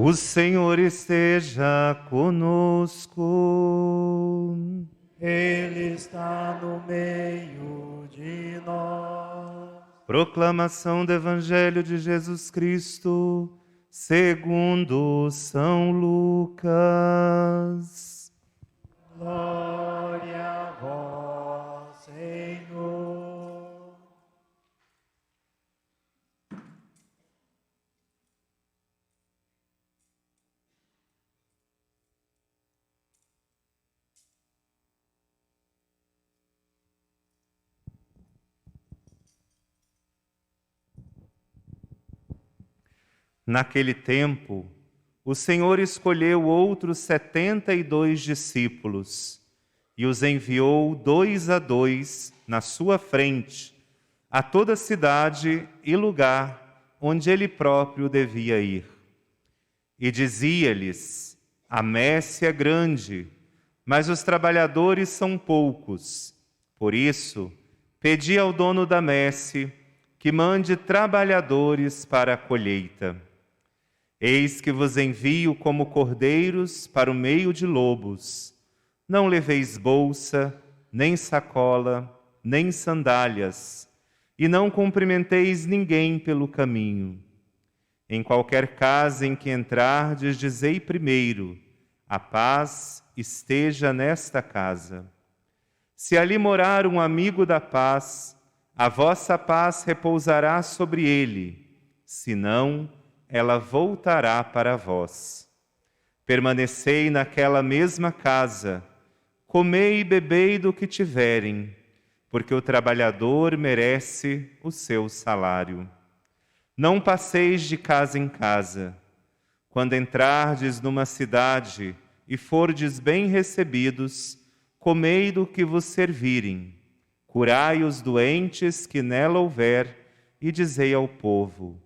O Senhor esteja conosco. Ele está no meio de nós. Proclamação do Evangelho de Jesus Cristo, segundo São Lucas. Glória a vós, Senhor. Naquele tempo, o Senhor escolheu outros 72 discípulos e os enviou 2 a 2 na sua frente a toda cidade e lugar onde ele próprio devia ir. E dizia-lhes: a messe é grande, mas os trabalhadores são poucos. Por isso, pedi ao dono da messe que mande trabalhadores para a colheita. Eis que vos envio como cordeiros para o meio de lobos. Não leveis bolsa, nem sacola, nem sandálias, e não cumprimenteis ninguém pelo caminho. Em qualquer casa em que entrardes, dizei primeiro: a paz esteja nesta casa. Se ali morar um amigo da paz, a vossa paz repousará sobre ele, senão ela voltará para vós. Permanecei naquela mesma casa, comei e bebei do que tiverem, porque o trabalhador merece o seu salário. Não passeis de casa em casa. Quando entrardes numa cidade e fordes bem recebidos, comei do que vos servirem, curai os doentes que nela houver e dizei ao povo: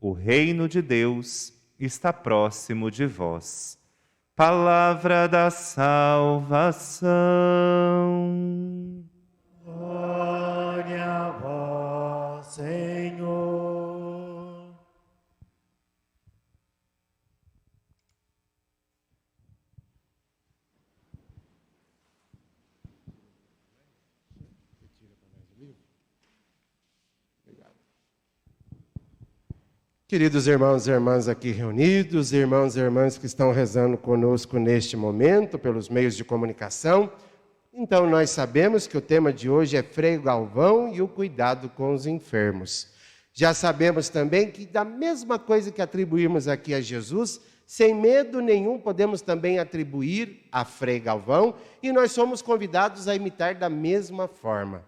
o reino de Deus está próximo de vós. Palavra da salvação. Glória a vós, Senhor. Queridos irmãos e irmãs aqui reunidos, irmãos e irmãs que estão rezando conosco neste momento, pelos meios de comunicação, então nós sabemos que o tema de hoje é Frei Galvão e o cuidado com os enfermos. Já sabemos também que da mesma coisa que atribuímos aqui a Jesus, sem medo nenhum podemos também atribuir a Frei Galvão, e nós somos convidados a imitar da mesma forma.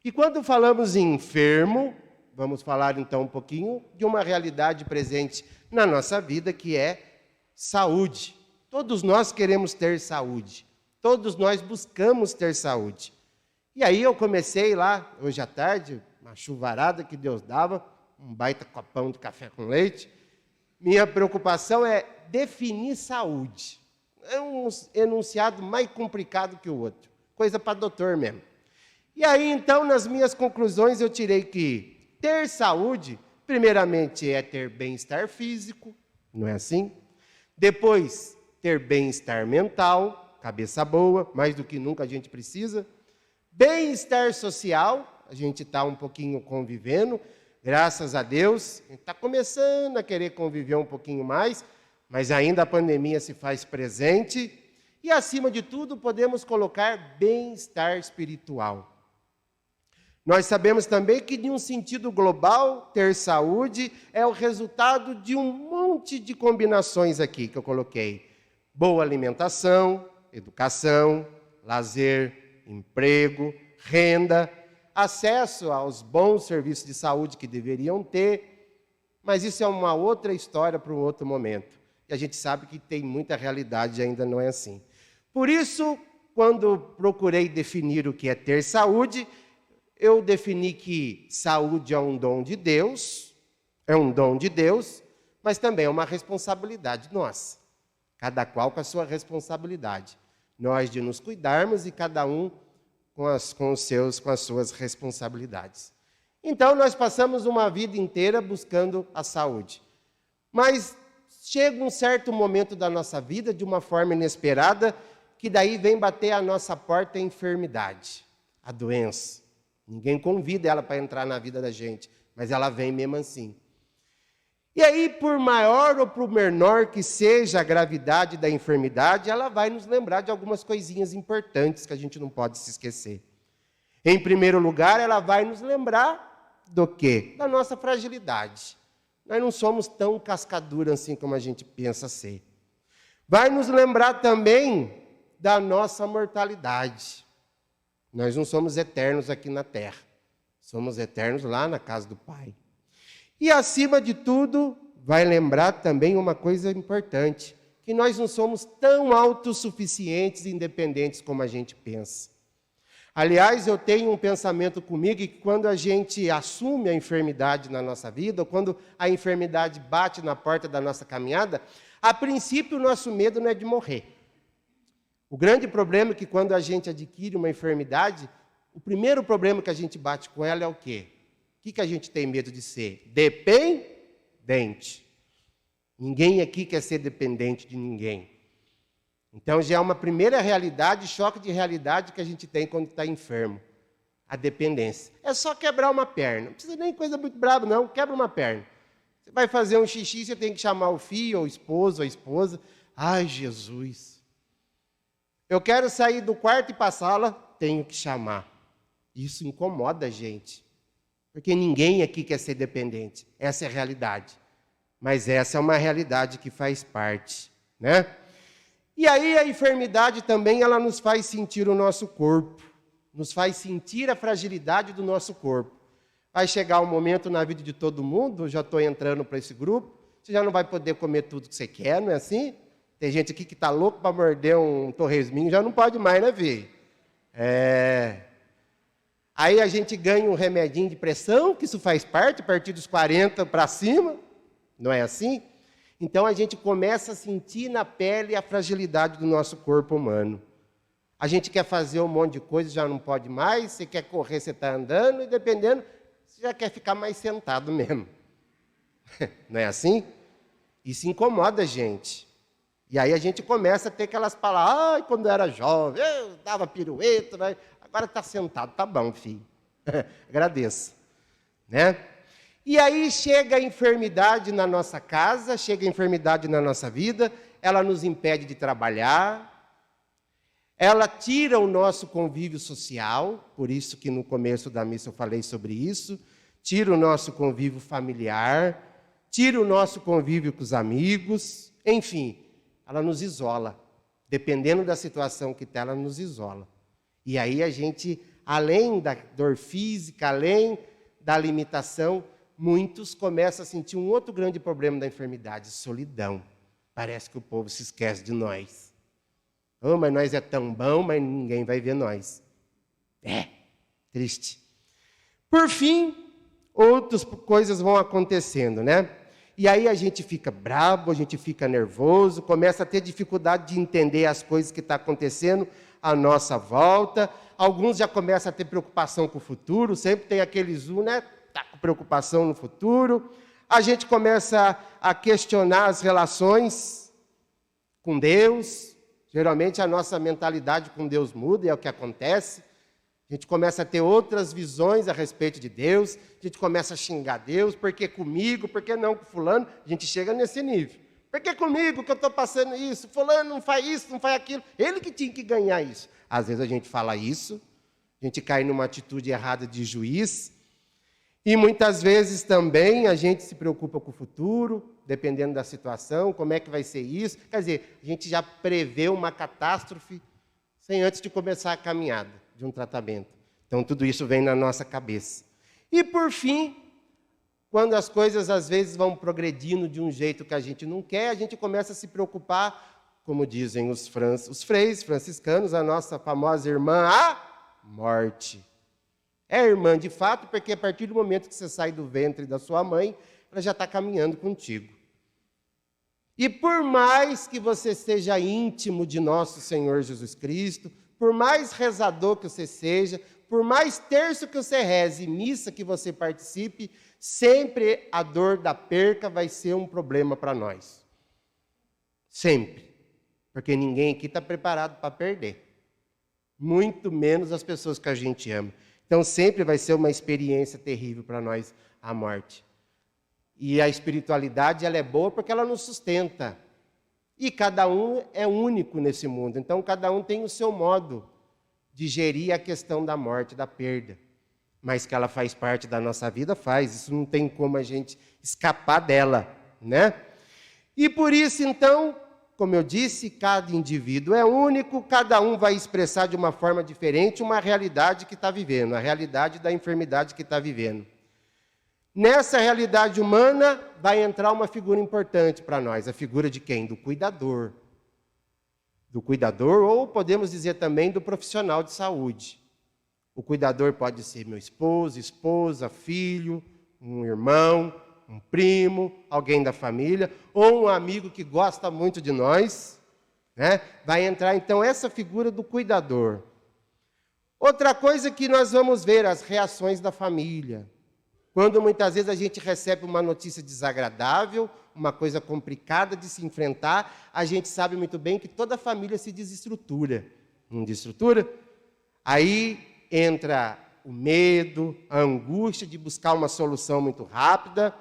E quando falamos em enfermo, vamos falar então um pouquinho de uma realidade presente na nossa vida, que é saúde. Todos nós queremos ter saúde. Todos nós buscamos ter saúde. E aí eu comecei lá, hoje à tarde, uma chuvarada que Deus dava, um baita copão de café com leite. Minha preocupação é definir saúde. É um enunciado mais complicado que o outro. Coisa para doutor mesmo. E aí então, nas minhas conclusões, eu tirei que ter saúde, primeiramente, é ter bem-estar físico, não é assim? Depois, ter bem-estar mental, cabeça boa, mais do que nunca a gente precisa. Bem-estar social, a gente está um pouquinho convivendo, graças a Deus. A gente está começando a querer conviver um pouquinho mais, mas ainda a pandemia se faz presente. E, acima de tudo, podemos colocar bem-estar espiritual. Nós sabemos também que, de um sentido global, ter saúde é o resultado de um monte de combinações aqui que eu coloquei. Boa alimentação, educação, lazer, emprego, renda, acesso aos bons serviços de saúde que deveriam ter, mas isso é uma outra história para um outro momento. E a gente sabe que tem muita realidade e ainda não é assim. Por isso, quando procurei definir o que é ter saúde, eu defini que saúde é um dom de Deus, mas também é uma responsabilidade nossa. Cada qual com a sua responsabilidade. Nós de nos cuidarmos e cada um com as suas responsabilidades. Então, nós passamos uma vida inteira buscando a saúde. Mas chega um certo momento da nossa vida, de uma forma inesperada, que daí vem bater a nossa porta a enfermidade, a doença. Ninguém convida ela para entrar na vida da gente, mas ela vem mesmo assim. E aí, por maior ou por menor que seja a gravidade da enfermidade, ela vai nos lembrar de algumas coisinhas importantes que a gente não pode se esquecer. Em primeiro lugar, ela vai nos lembrar do quê? Da nossa fragilidade. Nós não somos tão cascadura assim como a gente pensa ser. Vai nos lembrar também da nossa mortalidade. Nós não somos eternos aqui na terra. Somos eternos lá na casa do Pai. E, acima de tudo, vai lembrar também uma coisa importante, que nós não somos tão autossuficientes e independentes como a gente pensa. Aliás, eu tenho um pensamento comigo que quando a gente assume a enfermidade na nossa vida, ou quando a enfermidade bate na porta da nossa caminhada, a princípio o nosso medo não é de morrer. O grande problema é que quando a gente adquire uma enfermidade, o primeiro problema que a gente bate com ela é o quê? O que a gente tem medo de ser? Dependente. Ninguém aqui quer ser dependente de ninguém. Então já é uma primeira realidade, choque de realidade que a gente tem quando está enfermo. A dependência. É só quebrar uma perna. Não precisa nem coisa muito brava, não. Quebra uma perna. Você vai fazer um xixi, você tem que chamar o filho, ou o esposo, ou a esposa. Ai, Jesus. Eu quero sair do quarto e para a sala, tenho que chamar. Isso incomoda a gente. Porque ninguém aqui quer ser dependente. Essa é a realidade. Mas essa é uma realidade que faz parte, né? E aí a enfermidade também, ela nos faz sentir o nosso corpo. Nos faz sentir a fragilidade do nosso corpo. Vai chegar um momento na vida de todo mundo, eu já estou entrando para esse grupo, você já não vai poder comer tudo que você quer, não é assim? Tem gente aqui que está louco para morder um torresminho, já não pode mais, né, filho? Aí a gente ganha um remedinho de pressão, que isso faz parte, a partir dos 40 para cima, não é assim? Então a gente começa a sentir na pele a fragilidade do nosso corpo humano. A gente quer fazer um monte de coisa, já não pode mais, você quer correr, você está andando, e dependendo, você já quer ficar mais sentado mesmo. Não é assim? Isso incomoda a gente. E aí a gente começa a ter aquelas palavras, ai, quando eu era jovem, eu dava pirueta, mas agora está sentado, tá bom, filho. Agradeço. Né? E aí chega a enfermidade na nossa casa, chega a enfermidade na nossa vida, ela nos impede de trabalhar, ela tira o nosso convívio social, por isso que no começo da missa eu falei sobre isso, tira o nosso convívio familiar, tira o nosso convívio com os amigos, enfim, ela nos isola. Dependendo da situação que está, ela nos isola. E aí a gente, além da dor física, além da limitação, muitos começam a sentir um outro grande problema da enfermidade, solidão. Parece que o povo se esquece de nós. Oh, mas nós é tão bom, mas ninguém vai ver nós. Triste. Por fim, outras coisas vão acontecendo, né? E aí a gente fica bravo, a gente fica nervoso, começa a ter dificuldade de entender as coisas que estão acontecendo à nossa volta. Alguns já começam a ter preocupação com o futuro, sempre tem aqueles né? Está com preocupação no futuro. A gente começa a questionar as relações com Deus. Geralmente a nossa mentalidade com Deus muda, e é o que acontece. A gente começa a ter outras visões a respeito de Deus, a gente começa a xingar Deus, por que comigo, por que não com fulano? A gente chega nesse nível. Por que comigo que eu estou passando isso? Fulano não faz isso, não faz aquilo. Ele que tinha que ganhar isso. Às vezes a gente fala isso, a gente cai numa atitude errada de juiz, e muitas vezes também a gente se preocupa com o futuro, dependendo da situação, como é que vai ser isso. Quer dizer, a gente já prevê uma catástrofe sem antes de começar a caminhada de um tratamento. Então, tudo isso vem na nossa cabeça. E, por fim, quando as coisas, às vezes, vão progredindo de um jeito que a gente não quer, a gente começa a se preocupar, como dizem os freis franciscanos, a nossa famosa irmã, a morte. É irmã de fato, porque a partir do momento que você sai do ventre da sua mãe, ela já está caminhando contigo. E por mais que você seja íntimo de nosso Senhor Jesus Cristo, por mais rezador que você seja, por mais terço que você reze e missa que você participe, sempre a dor da perca vai ser um problema para nós. Sempre. Porque ninguém aqui está preparado para perder. Muito menos as pessoas que a gente ama. Então sempre vai ser uma experiência terrível para nós a morte. E a espiritualidade ela é boa porque ela nos sustenta. E cada um é único nesse mundo. Então cada um tem o seu modo de gerir a questão da morte, da perda. Mas que ela faz parte da nossa vida, faz. Isso não tem como a gente escapar dela, né? E por isso, então, como eu disse, cada indivíduo é único, cada um vai expressar de uma forma diferente uma realidade que está vivendo, a realidade da enfermidade que está vivendo. Nessa realidade humana vai entrar uma figura importante para nós, a figura de quem? Do cuidador. Do cuidador, ou podemos dizer também do profissional de saúde. O cuidador pode ser meu esposo, esposa, filho, um irmão, um primo, alguém da família, ou um amigo que gosta muito de nós, né? Vai entrar, então, essa figura do cuidador. Outra coisa que nós vamos ver, as reações da família. Quando muitas vezes a gente recebe uma notícia desagradável, uma coisa complicada de se enfrentar, a gente sabe muito bem que toda a família se desestrutura. Não desestrutura? Aí entra o medo, a angústia de buscar uma solução muito rápida.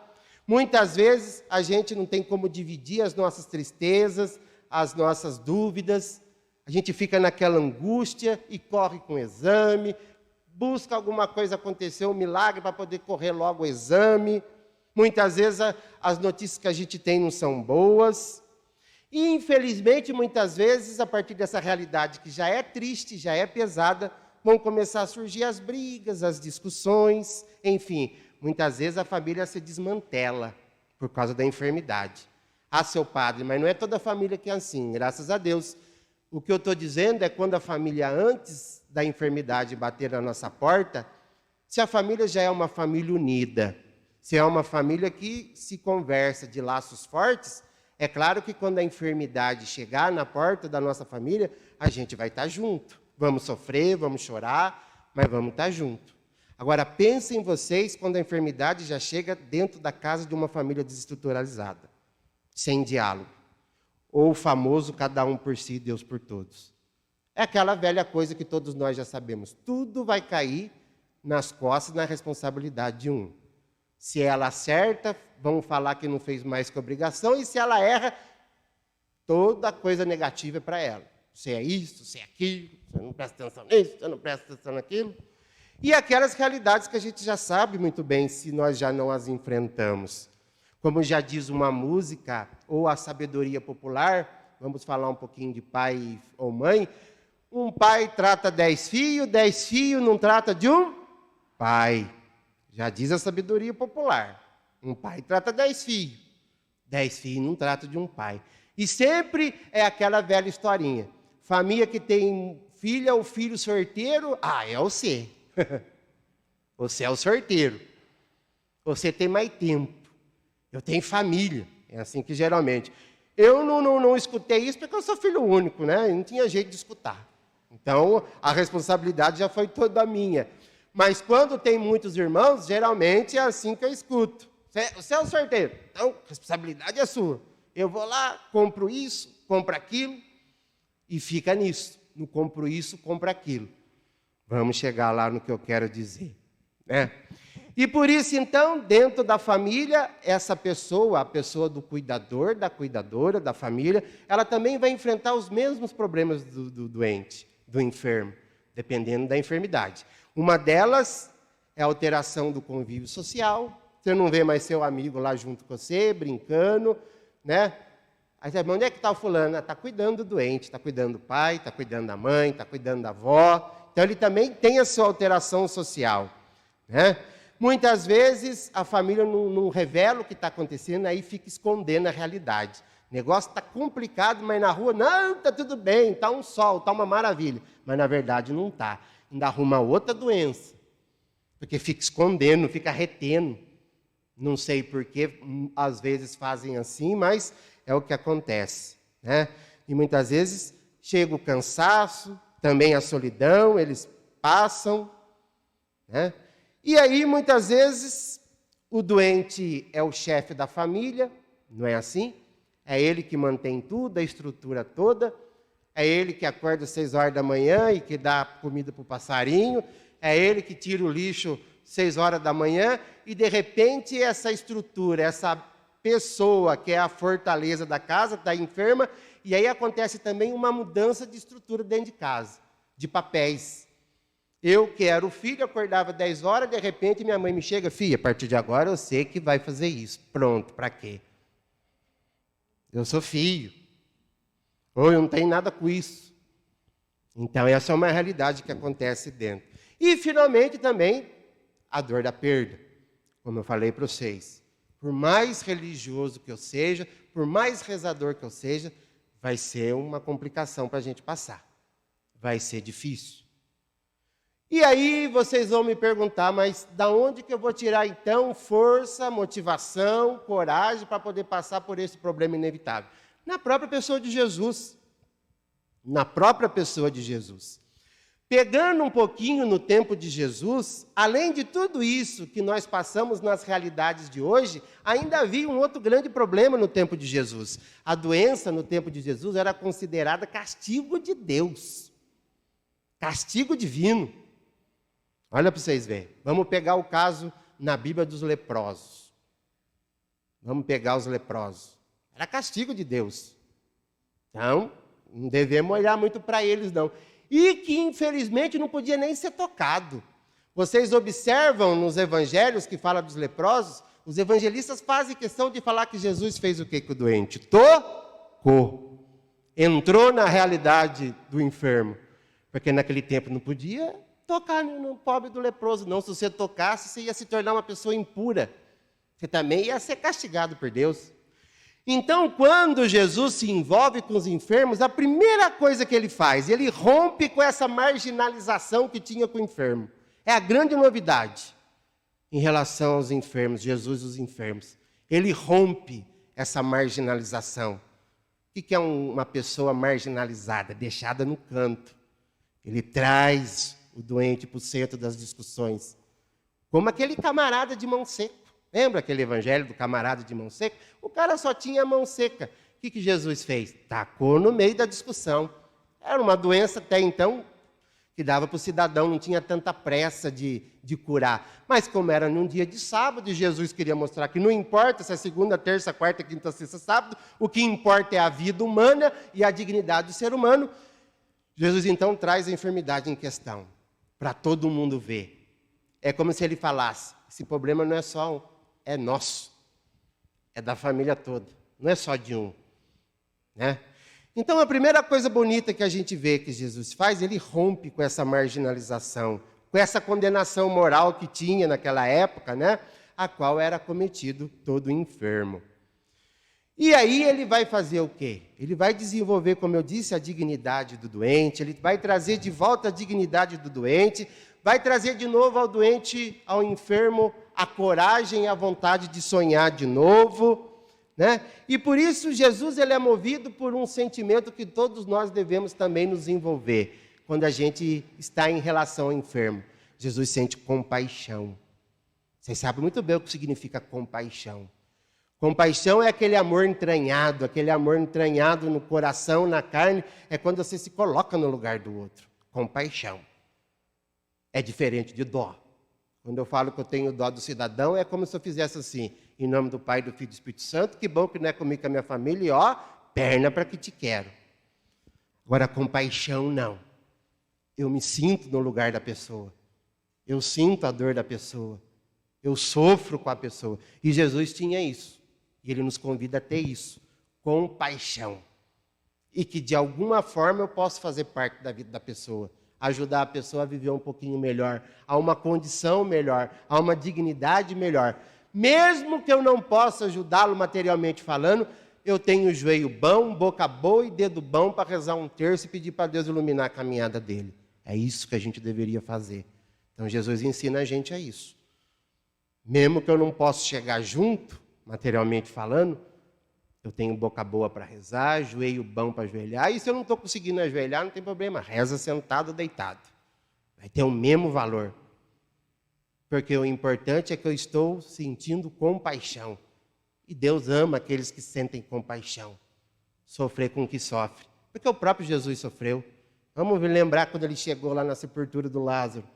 Muitas vezes a gente não tem como dividir as nossas tristezas, as nossas dúvidas. A gente fica naquela angústia e corre com o exame, busca alguma coisa acontecer, um milagre para poder correr logo o exame. Muitas vezes as notícias que a gente tem não são boas. E, infelizmente, muitas vezes, a partir dessa realidade que já é triste, já é pesada, vão começar a surgir as brigas, as discussões, enfim. Muitas vezes a família se desmantela por causa da enfermidade. Ah, seu padre, mas não é toda a família que é assim, graças a Deus. O que eu estou dizendo é quando a família, antes da enfermidade bater na nossa porta, se a família já é uma família unida, se é uma família que se conversa de laços fortes, é claro que quando a enfermidade chegar na porta da nossa família, a gente vai estar junto. Vamos sofrer, vamos chorar, mas vamos estar junto. Agora, pensem vocês quando a enfermidade já chega dentro da casa de uma família desestruturalizada, sem diálogo. Ou o famoso cada um por si, Deus por todos. É aquela velha coisa que todos nós já sabemos. Tudo vai cair nas costas, na responsabilidade de um. Se ela acerta, vão falar que não fez mais que obrigação, e se ela erra, toda coisa negativa é para ela. Você é isso, você é aquilo, você não presta atenção nisso, você não presta atenção naquilo. E aquelas realidades que a gente já sabe muito bem, se nós já não as enfrentamos. Como já diz uma música, ou a sabedoria popular, vamos falar um pouquinho de pai ou mãe, um pai trata 10 filhos não trata de um pai. Já diz a sabedoria popular. Um pai trata 10 filhos. 10 filhos não trata de um pai. E sempre é aquela velha historinha. Família que tem filha ou filho sorteiro, é você. Você é o sorteiro. Você tem mais tempo. Eu tenho família. É assim que geralmente. Eu não escutei isso porque eu sou filho único, né? Não tinha jeito de escutar. Então, a responsabilidade já foi toda minha. Mas quando tem muitos irmãos, geralmente é assim que eu escuto. Você é o sorteiro, então a responsabilidade é sua. Eu vou lá, compro isso, compro aquilo, e fica nisso. Não compro isso, compro aquilo. Vamos chegar lá no que eu quero dizer, né? E por isso, então, dentro da família, essa pessoa, a pessoa do cuidador, da cuidadora, da família, ela também vai enfrentar os mesmos problemas do doente, do enfermo, dependendo da enfermidade. Uma delas é a alteração do convívio social. Você não vê mais seu amigo lá junto com você, brincando, né? Aí você fala, onde é que está o fulano? Está cuidando do doente, está cuidando do pai, está cuidando da mãe, está cuidando da avó. Então, ele também tem a sua alteração social, né? Muitas vezes, a família não revela o que está acontecendo, aí fica escondendo a realidade. O negócio está complicado, mas na rua, não, está tudo bem, está um sol, está uma maravilha. Mas, na verdade, não está. Ainda arruma outra doença, porque fica escondendo, fica retendo. Não sei por que, às vezes fazem assim, mas é o que acontece, né? E muitas vezes chega o cansaço, também a solidão, eles passam, né? E aí, muitas vezes, o doente é o chefe da família, não é assim? é ele que mantém tudo, a estrutura toda, é ele que acorda às 6 horas da manhã e que dá comida para o passarinho, é ele que tira o lixo 6 horas da manhã, e de repente essa estrutura, essa pessoa que é a fortaleza da casa, está enferma, e aí acontece também uma mudança de estrutura dentro de casa, de papéis. Eu, que era o filho, acordava 10 horas, de repente minha mãe me chega, filha, a partir de agora eu sei que vai fazer isso. Pronto, para quê? Eu sou filho. Ou eu não tenho nada com isso. Então, essa é uma realidade que acontece dentro. E, finalmente, também, a dor da perda. Como eu falei para vocês. Por mais religioso que eu seja, por mais rezador que eu seja, vai ser uma complicação para a gente passar. Vai ser difícil. E aí vocês vão me perguntar, mas da onde que eu vou tirar então força, motivação, coragem para poder passar por esse problema inevitável? Na própria pessoa de Jesus. Na própria pessoa de Jesus. Pegando um pouquinho no tempo de Jesus, além de tudo isso que nós passamos nas realidades de hoje, ainda havia um outro grande problema no tempo de Jesus. A doença no tempo de Jesus era considerada castigo de Deus. Castigo divino. Olha para vocês verem. Vamos pegar o caso na Bíblia dos leprosos. Vamos pegar os leprosos. Era castigo de Deus. Então, não devemos olhar muito para eles, não. E que, infelizmente, não podia nem ser tocado. Vocês observam nos evangelhos que fala dos leprosos, os evangelistas fazem questão de falar que Jesus fez o que com o doente? Tocou. Entrou na realidade do enfermo. Porque naquele tempo não podia tocar no pobre do leproso, não. Se você tocasse, você ia se tornar uma pessoa impura. Você também ia ser castigado por Deus. Então, quando Jesus se envolve com os enfermos, a primeira coisa que ele faz, ele rompe com essa marginalização que tinha com o enfermo. É a grande novidade em relação aos enfermos, Jesus e os enfermos. Ele rompe essa marginalização. O que é uma pessoa marginalizada, deixada no canto? Ele traz o doente para o centro das discussões. Como aquele camarada de mão seca. Lembra aquele evangelho do camarada de mão seca? O cara só tinha a mão seca. O que Jesus fez? Tacou no meio da discussão. Era uma doença até então que dava para o cidadão, não tinha tanta pressa de curar. Mas como era num dia de sábado, e Jesus queria mostrar que não importa se é segunda, terça, quarta, quinta, sexta, sábado, o que importa é a vida humana e a dignidade do ser humano. Jesus então traz a enfermidade em questão, para todo mundo ver. É como se ele falasse, esse problema não é só é nosso, é da família toda, não é só de um. Né? Então, a primeira coisa bonita que a gente vê que Jesus faz, ele rompe com essa marginalização, com essa condenação moral que tinha naquela época, né? A qual era cometido todo enfermo. E aí ele vai fazer o quê? Ele vai desenvolver, como eu disse, a dignidade do doente, ele vai trazer de volta a dignidade do doente, vai trazer de novo ao doente, ao enfermo, a coragem e a vontade de sonhar de novo, né? E por isso Jesus ele é movido por um sentimento que todos nós devemos também nos envolver, quando a gente está em relação ao enfermo. Jesus sente compaixão. Vocês sabem muito bem o que significa compaixão. Compaixão é aquele amor entranhado no coração, na carne, é quando você se coloca no lugar do outro. Compaixão. É diferente de dó. Quando eu falo que eu tenho dó do cidadão, é como se eu fizesse assim, em nome do Pai, do Filho e do Espírito Santo, que bom que não é comigo, com a minha família, e ó, perna para que te quero. Agora, compaixão, não. Eu me sinto no lugar da pessoa. Eu sinto a dor da pessoa. Eu sofro com a pessoa. E Jesus tinha isso. E ele nos convida a ter isso. Compaixão. E que, de alguma forma, eu posso fazer parte da vida da pessoa. Ajudar a pessoa a viver um pouquinho melhor, a uma condição melhor, a uma dignidade melhor. Mesmo que eu não possa ajudá-lo materialmente falando, eu tenho joelho bom, boca boa e dedo bom para rezar um terço e pedir para Deus iluminar a caminhada dele. É isso que a gente deveria fazer. Então Jesus ensina a gente a isso. Mesmo que eu não possa chegar junto, materialmente falando, eu tenho boca boa para rezar, joelho bom para ajoelhar. E se eu não estou conseguindo ajoelhar, não tem problema. Reza sentado ou deitado. Vai ter o mesmo valor. Porque o importante é que eu estou sentindo compaixão. E Deus ama aqueles que sentem compaixão, sofrer com o que sofre. Porque o próprio Jesus sofreu. Vamos lembrar quando ele chegou lá na sepultura do Lázaro.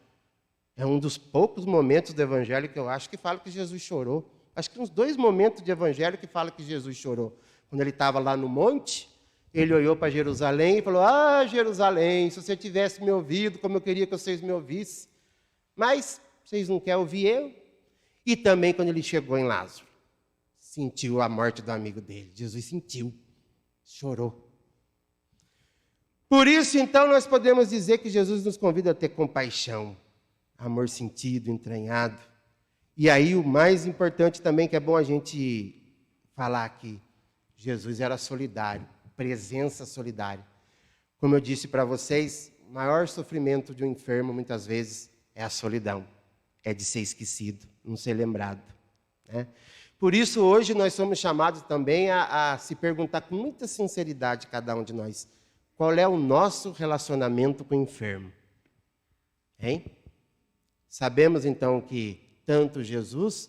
É um dos poucos momentos do Evangelho que eu acho que fala que Jesus chorou. Acho que uns 2 momentos de Evangelho que fala que Jesus chorou. Quando ele estava lá no monte, ele olhou para Jerusalém e falou: ah, Jerusalém, se você tivesse me ouvido como eu queria que vocês me ouvissem. Mas vocês não querem ouvir eu? E também quando ele chegou em Lázaro, sentiu a morte do amigo dele. Jesus sentiu, chorou. Por isso, então, nós podemos dizer que Jesus nos convida a ter compaixão, amor sentido, entranhado. E aí, o mais importante também, que é bom a gente falar aqui, Jesus era solidário, presença solidária. Como eu disse para vocês, o maior sofrimento de um enfermo, muitas vezes, é a solidão. É de ser esquecido, não ser lembrado, né? Por isso, hoje, nós somos chamados também a se perguntar com muita sinceridade, cada um de nós, qual é o nosso relacionamento com o enfermo? Hein? Sabemos, então, que tanto Jesus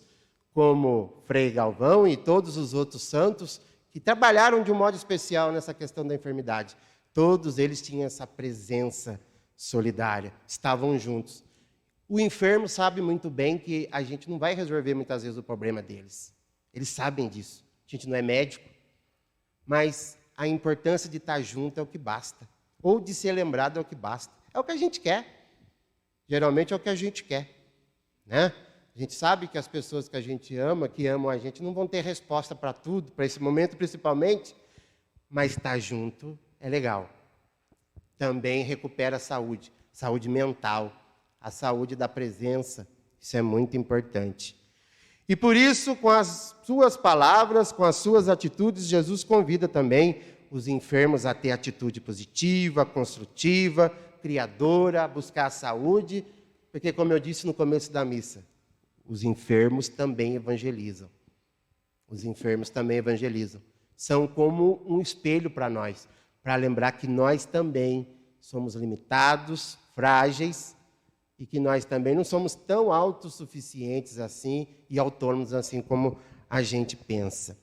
como Frei Galvão e todos os outros santos que trabalharam de um modo especial nessa questão da enfermidade, todos eles tinham essa presença solidária, estavam juntos. O enfermo sabe muito bem que a gente não vai resolver muitas vezes o problema deles. Eles sabem disso. A gente não é médico, mas a importância de estar junto é o que basta. Ou de ser lembrado é o que basta. É o que a gente quer. Geralmente é o que a gente quer, né? A gente sabe que as pessoas que a gente ama, que amam a gente, não vão ter resposta para tudo, para esse momento principalmente, mas estar junto é legal. Também recupera a saúde mental, a saúde da presença. Isso é muito importante. E por isso, com as suas palavras, com as suas atitudes, Jesus convida também os enfermos a ter atitude positiva, construtiva, criadora, a buscar a saúde, porque, como eu disse no começo da missa, os enfermos também evangelizam. Os enfermos também evangelizam. São como um espelho para nós, para lembrar que nós também somos limitados, frágeis, e que nós também não somos tão autossuficientes assim e autônomos assim como a gente pensa.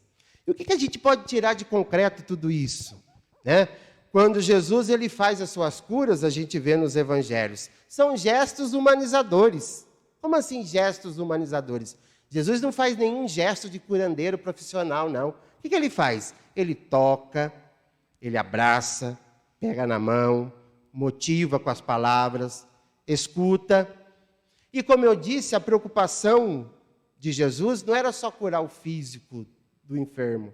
E o que a gente pode tirar de concreto tudo isso, né? Quando Jesus ele faz as suas curas, a gente vê nos evangelhos, são gestos humanizadores. Como assim gestos humanizadores? Jesus não faz nenhum gesto de curandeiro profissional, não. O que ele faz? Ele toca, ele abraça, pega na mão, motiva com as palavras, escuta. E como eu disse, a preocupação de Jesus não era só curar o físico do enfermo.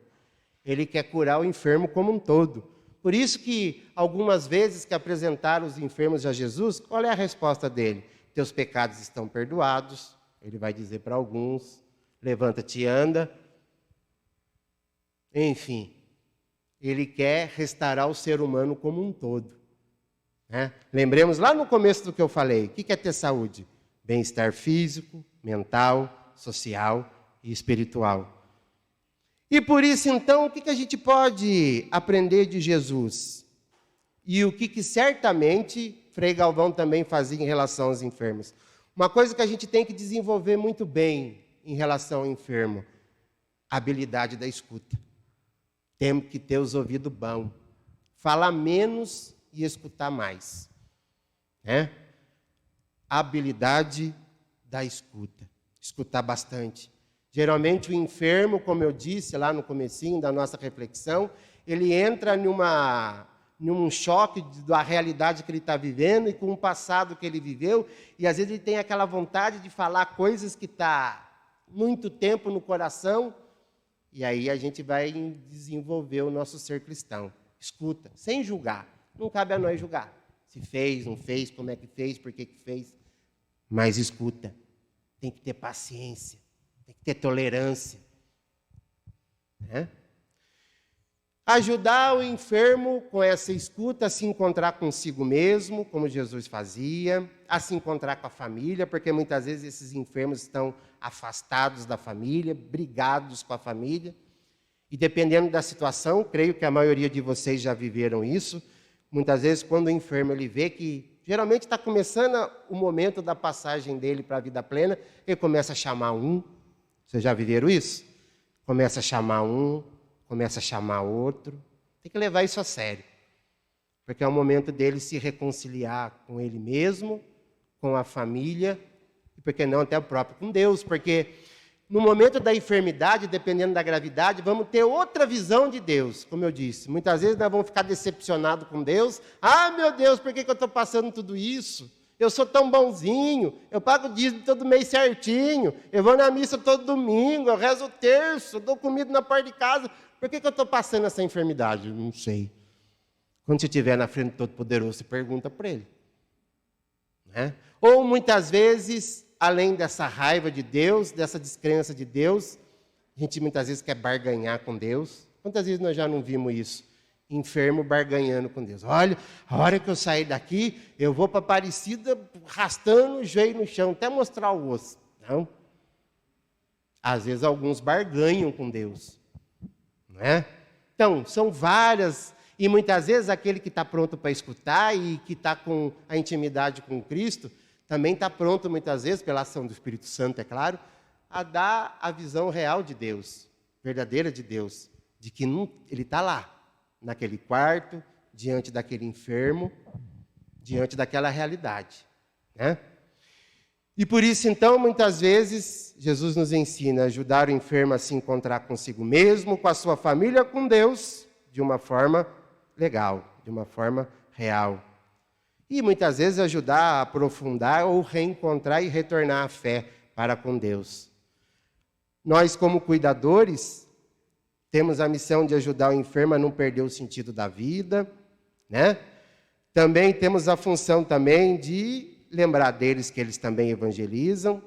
Ele quer curar o enfermo como um todo. Por isso que, algumas vezes que apresentaram os enfermos a Jesus, qual é a resposta dele? Teus pecados estão perdoados. Ele vai dizer para alguns, levanta-te e anda. Enfim, ele quer restaurar o ser humano como um todo, né? Lembremos lá no começo do que eu falei. O que é ter saúde? Bem-estar físico, mental, social e espiritual. E por isso, então, o que a gente pode aprender de Jesus? E o que certamente Frei Galvão também fazia em relação aos enfermos? Uma coisa que a gente tem que desenvolver muito bem em relação ao enfermo, a habilidade da escuta. Temos que ter os ouvidos bons, falar menos e escutar mais, né? A habilidade da escuta, escutar bastante. Geralmente o enfermo, como eu disse lá no comecinho da nossa reflexão, ele entra num choque da realidade que ele está vivendo e com o passado que ele viveu, e às vezes ele tem aquela vontade de falar coisas que está muito tempo no coração, e aí a gente vai desenvolver o nosso ser cristão. Escuta, sem julgar. Não cabe a nós julgar. Se fez, não fez, como é que fez, por que fez. Mas escuta. Tem que ter paciência. Tem que ter tolerância, né? Ajudar o enfermo com essa escuta a se encontrar consigo mesmo, como Jesus fazia, a se encontrar com a família, porque muitas vezes esses enfermos estão afastados da família, brigados com a família. E dependendo da situação, creio que a maioria de vocês já viveram isso, muitas vezes quando o enfermo ele vê que geralmente está começando o momento da passagem dele para a vida plena, ele começa a chamar um. Vocês já viveram isso? começa a chamar um, começa a chamar outro. Tem que levar isso a sério. Porque é o momento dele se reconciliar com ele mesmo, com a família, e por que não até o próprio com Deus. Porque no momento da enfermidade, dependendo da gravidade, vamos ter outra visão de Deus, como eu disse. Muitas vezes nós vamos ficar decepcionados com Deus. Ah, meu Deus, por que eu estou passando tudo isso? Eu sou tão bonzinho, eu pago o dízimo todo mês certinho, eu vou na missa todo domingo, eu rezo o terço, eu dou comida na porta de casa. Por que eu estou passando essa enfermidade? Não sei. Quando você estiver na frente do Todo-Poderoso, você pergunta para Ele. Né? Ou muitas vezes, além dessa raiva de Deus, dessa descrença de Deus, a gente muitas vezes quer barganhar com Deus. Quantas vezes nós já não vimos isso? Enfermo barganhando com Deus. Olha, a hora que eu sair daqui, eu vou para Aparecida arrastando o joelho no chão, até mostrar o osso. Não. Às vezes alguns barganham com Deus. Não é? Então, são várias, e muitas vezes aquele que está pronto para escutar e que está com a intimidade com Cristo, também está pronto muitas vezes, pela ação do Espírito Santo, é claro, a dar a visão real de Deus, verdadeira de Deus, de que não, ele está lá, naquele quarto, diante daquele enfermo, diante daquela realidade. Né? E por isso, então, muitas vezes, Jesus nos ensina a ajudar o enfermo a se encontrar consigo mesmo, com a sua família, com Deus, de uma forma legal, de uma forma real. E muitas vezes ajudar a aprofundar ou reencontrar e retornar a fé para com Deus. Nós, como cuidadores, temos a missão de ajudar o enfermo a não perder o sentido da vida, né? Também temos a função também de lembrar deles que eles também evangelizam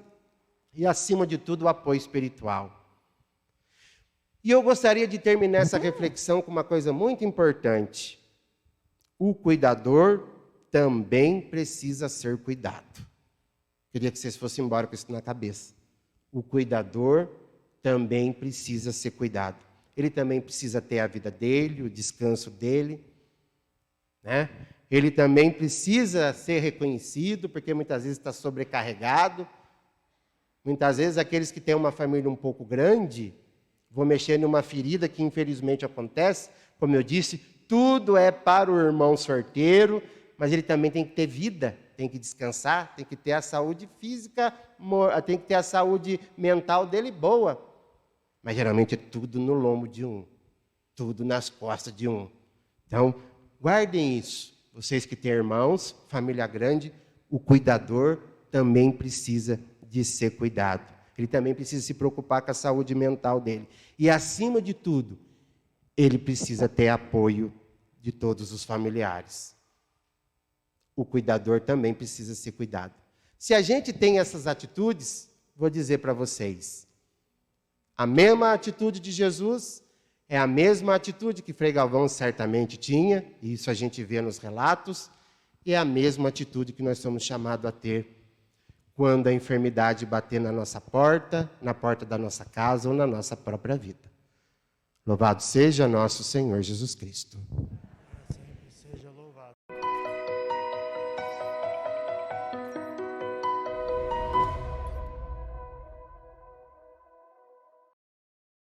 e, acima de tudo, o apoio espiritual. E eu gostaria de terminar essa reflexão com uma coisa muito importante. O cuidador também precisa ser cuidado. Queria que vocês fossem embora com isso na cabeça. O cuidador também precisa ser cuidado. Ele também precisa ter a vida dele, o descanso dele, né? Ele também precisa ser reconhecido, porque muitas vezes está sobrecarregado. Muitas vezes aqueles que têm uma família um pouco grande, vão mexer numa ferida que infelizmente acontece. Como eu disse, tudo é para o irmão sorteiro, mas ele também tem que ter vida, tem que descansar, tem que ter a saúde física, tem que ter a saúde mental dele boa. Mas geralmente é tudo no lombo de um, tudo nas costas de um. Então, guardem isso. Vocês que têm irmãos, família grande, o cuidador também precisa de ser cuidado. Ele também precisa se preocupar com a saúde mental dele. E, acima de tudo, ele precisa ter apoio de todos os familiares. O cuidador também precisa ser cuidado. Se a gente tem essas atitudes, vou dizer para vocês, a mesma atitude de Jesus é a mesma atitude que Frei Galvão certamente tinha, e isso a gente vê nos relatos, e é a mesma atitude que nós somos chamados a ter quando a enfermidade bater na nossa porta, na porta da nossa casa ou na nossa própria vida. Louvado seja nosso Senhor Jesus Cristo.